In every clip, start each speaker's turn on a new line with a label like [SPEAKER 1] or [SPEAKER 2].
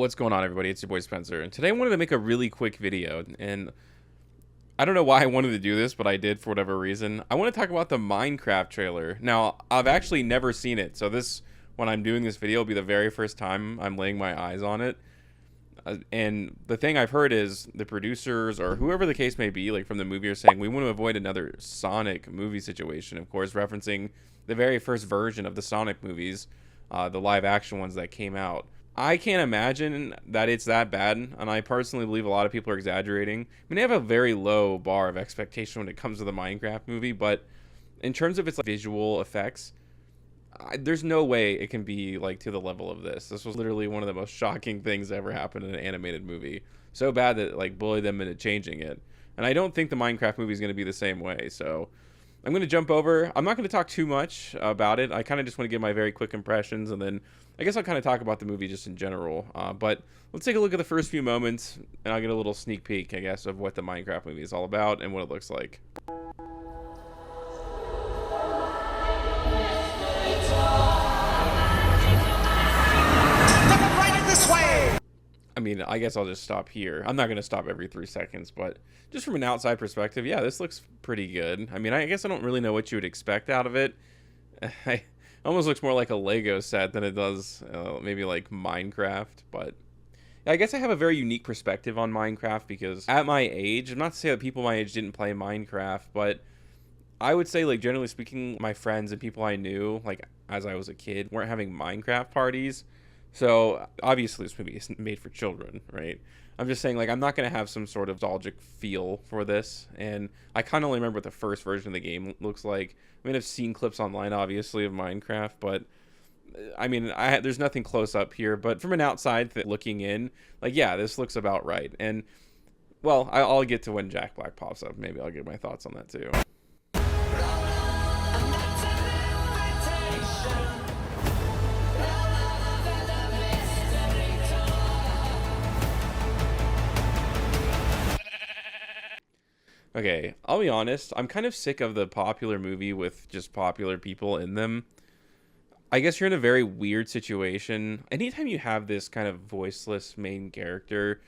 [SPEAKER 1] What's going on, everybody? It's your boy Spencer, and today I wanted to make a really quick video, and I don't know why I wanted to do this, but I did for whatever reason. I want to talk about the Minecraft trailer. Now, I've actually never seen it, so when I'm doing this video, will be the very first time I'm laying my eyes on it. And the thing I've heard is the producers, or whoever the case may be, like from the movie, are saying we want to avoid another Sonic movie situation, of course, referencing the very first version of the Sonic movies, the live-action ones that came out. I can't imagine that it's that bad, and I personally believe a lot of people are exaggerating. I mean, they have a very low bar of expectation when it comes to the Minecraft movie, but in terms of its visual effects, there's no way it can be like to the level of this. This was literally one of the most shocking things that ever happened in an animated movie. So bad that it like bullied them into changing it. And I don't think the Minecraft movie is going to be the same way, so I'm going to jump over. I'm not going to talk too much about it. I kind of just want to give my very quick impressions, and then I guess I'll kind of talk about the movie just in general. But let's take a look at the first few moments, and I'll get a little sneak peek, I guess, of what the Minecraft movie is all about and what it looks like. I mean, I guess I'll just stop here. I'm not going to stop every 3 seconds, but just from an outside perspective, yeah, this looks pretty good. I mean, I guess I don't really know what you would expect out of it. It almost looks more like a Lego set than it does maybe like Minecraft, but I guess I have a very unique perspective on Minecraft because at my age, I'm not to say that people my age didn't play Minecraft, but I would say, like, generally speaking, my friends and people I knew, like, as I was a kid, weren't having Minecraft parties. So obviously this movie isn't made for children, right? I'm just saying, like, I'm not going to have some sort of nostalgic feel for this. And I kind of only remember what the first version of the game looks like. I mean, I've seen clips online, obviously, of Minecraft, but I mean, there's nothing close up here. But from an outside looking in, like, yeah, this looks about right. And, well, I'll get to when Jack Black pops up. Maybe I'll give my thoughts on that, too. Okay, I'll be honest, I'm kind of sick of the popular movie with just popular people in them. I guess you're in a very weird situation. Anytime you have this kind of voiceless main character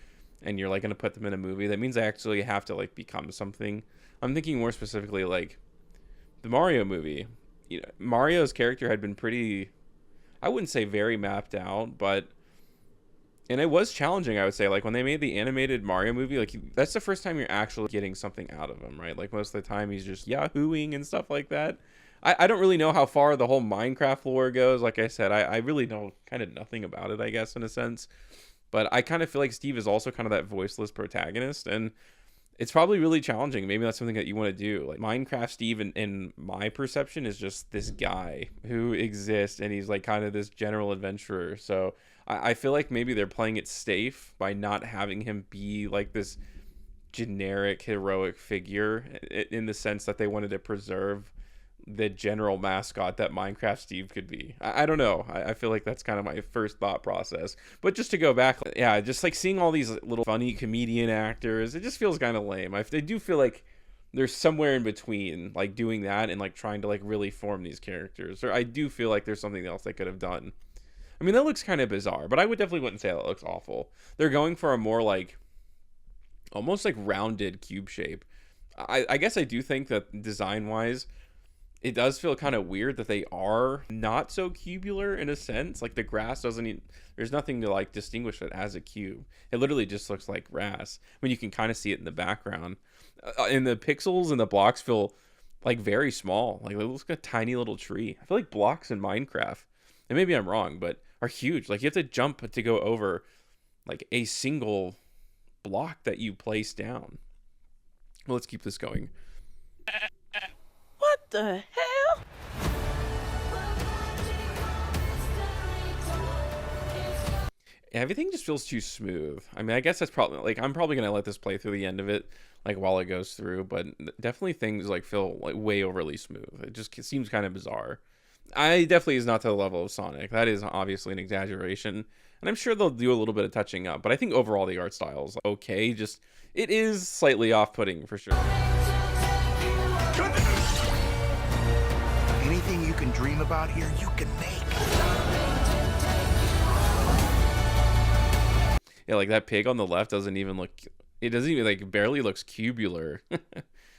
[SPEAKER 1] and you're like going to put them in a movie, that means they actually have to like become something. I'm thinking more specifically like the Mario movie. You know, Mario's character had been pretty, I wouldn't say very mapped out, but and it was challenging, I would say. Like, when they made the animated Mario movie, like, that's the first time you're actually getting something out of him, right? Like, most of the time, he's just yahooing and stuff like that. I don't really know how far the whole Minecraft lore goes. Like I said, I really know kind of nothing about it, I guess, in a sense. But I kind of feel like Steve is also kind of that voiceless protagonist, and it's probably really challenging. Maybe that's something that you want to do. Like, Minecraft Steve, in my perception, is just this guy who exists, and he's, like, kind of this general adventurer. So I feel like maybe they're playing it safe by not having him be like this generic heroic figure, in the sense that they wanted to preserve the general mascot that Minecraft Steve could be. I don't know. I feel like that's kind of my first thought process. But just to go back, yeah, just like seeing all these little funny comedian actors, it just feels kind of lame. I do feel like there's somewhere in between, like, doing that and like trying to like really form these characters. Or I do feel like there's something else they could have done. I mean, that looks kind of bizarre, but I definitely wouldn't say that looks awful. They're going for a more like, almost like rounded cube shape. I guess I do think that design-wise, it does feel kind of weird that they are not so cubular in a sense. Like, the grass doesn't even, there's nothing to like distinguish it as a cube. It literally just looks like grass. I mean, you can kind of see it in the background. And the pixels and the blocks feel like very small. Like, it looks like a tiny little tree. I feel like blocks in Minecraft, and maybe I'm wrong, but are huge. Like, you have to jump to go over like a single block that you place down. Well, let's keep this going.
[SPEAKER 2] What the hell?
[SPEAKER 1] Everything just feels too smooth. I mean, I guess that's probably, like, I'm probably gonna let this play through the end of it, like, while it goes through, but definitely things like feel like way overly smooth. It just seems kind of bizarre. I definitely is not to the level of Sonic. That is obviously an exaggeration, and I'm sure they'll do a little bit of touching up, but I think overall the art style is okay. Just, it is slightly off-putting for sure.
[SPEAKER 3] Anything you can dream about here, you can make.
[SPEAKER 1] Yeah, like that pig on the left doesn't even look. It doesn't even like barely looks cubular,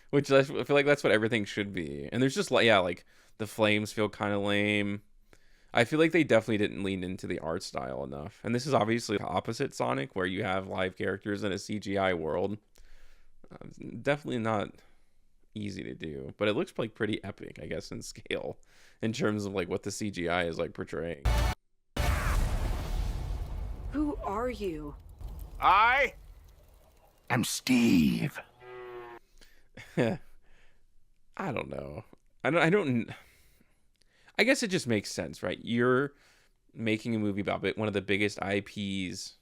[SPEAKER 1] which I feel like that's what everything should be. And there's just like yeah, like the flames feel kind of lame. I feel like they definitely didn't lean into the art style enough. And this is obviously opposite Sonic, where you have live characters in a CGI world. Definitely not easy to do, but it looks like pretty epic, I guess, in scale, in terms of like what the CGI is like portraying.
[SPEAKER 2] Who are you?
[SPEAKER 3] I am Steve.
[SPEAKER 1] I don't know. I don't. I guess it just makes sense, right? You're making a movie about one of the biggest IPs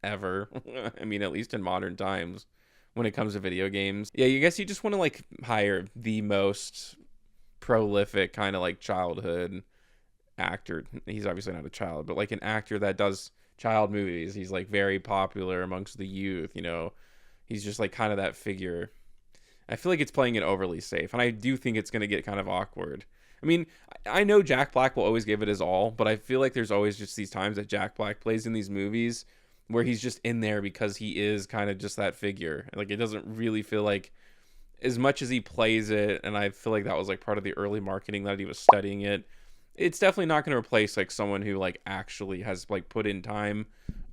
[SPEAKER 1] ever. I mean, at least in modern times, when it comes to video games. Yeah, I guess you just want to like hire the most prolific kind of like childhood actor. He's obviously not a child, but like an actor that does child movies. He's like very popular amongst the youth, you know. He's just like kind of that figure. I feel like it's playing it overly safe, and I do think it's going to get kind of awkward. I mean, I know Jack Black will always give it his all, but I feel like there's always just these times that Jack Black plays in these movies where he's just in there because he is kind of just that figure. Like, it doesn't really feel like, as much as he plays it, and I feel like that was like part of the early marketing that he was studying it, it's definitely not going to replace like someone who like actually has like put in time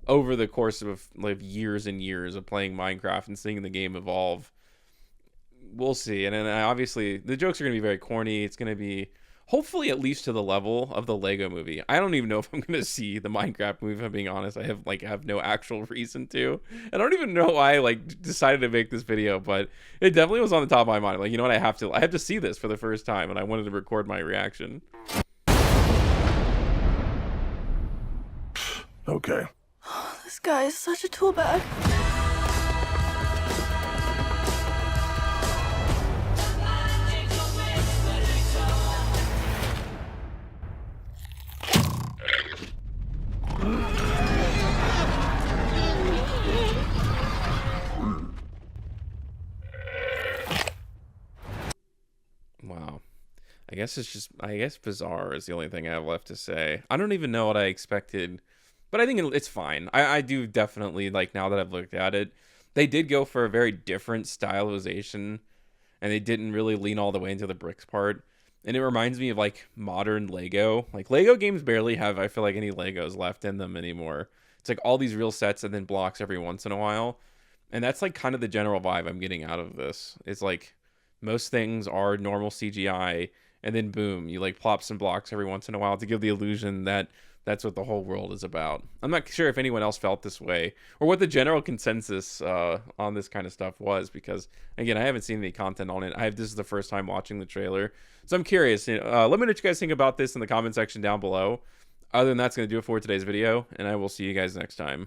[SPEAKER 1] over the course of like years and years of playing Minecraft and seeing the game evolve. We'll see. And then obviously the jokes are going to be very corny. It's going to be hopefully at least to the level of the Lego movie. I don't even know if I'm going to see the Minecraft movie, if I'm being honest. I have no actual reason to. I don't even know why I like decided to make this video, but it definitely was on the top of my mind. Like, you know what, I have to see this for the first time, and I wanted to record my reaction.
[SPEAKER 3] Okay.
[SPEAKER 2] This guy is such a tool bag.
[SPEAKER 1] Wow. I guess bizarre is the only thing I have left to say. I don't even know what I expected, but I think it's fine. I do definitely, like, now that I've looked at it, they did go for a very different stylization, and they didn't really lean all the way into the bricks part. And it reminds me of like modern Lego. Like, Lego games barely have, I feel like, any Legos left in them anymore. It's like all these real sets and then blocks every once in a while. And that's like kind of the general vibe I'm getting out of this. It's like most things are normal CGI, and then boom, you like plop some blocks every once in a while to give the illusion that that's what the whole world is about. I'm not sure if anyone else felt this way, or what the general consensus on this kind of stuff was, because again, I haven't seen any content on it. This is the first time watching the trailer, so I'm curious. Let me know what you guys think about this in the comment section down below. Other than that, that's going to do it for today's video, and I will see you guys next time.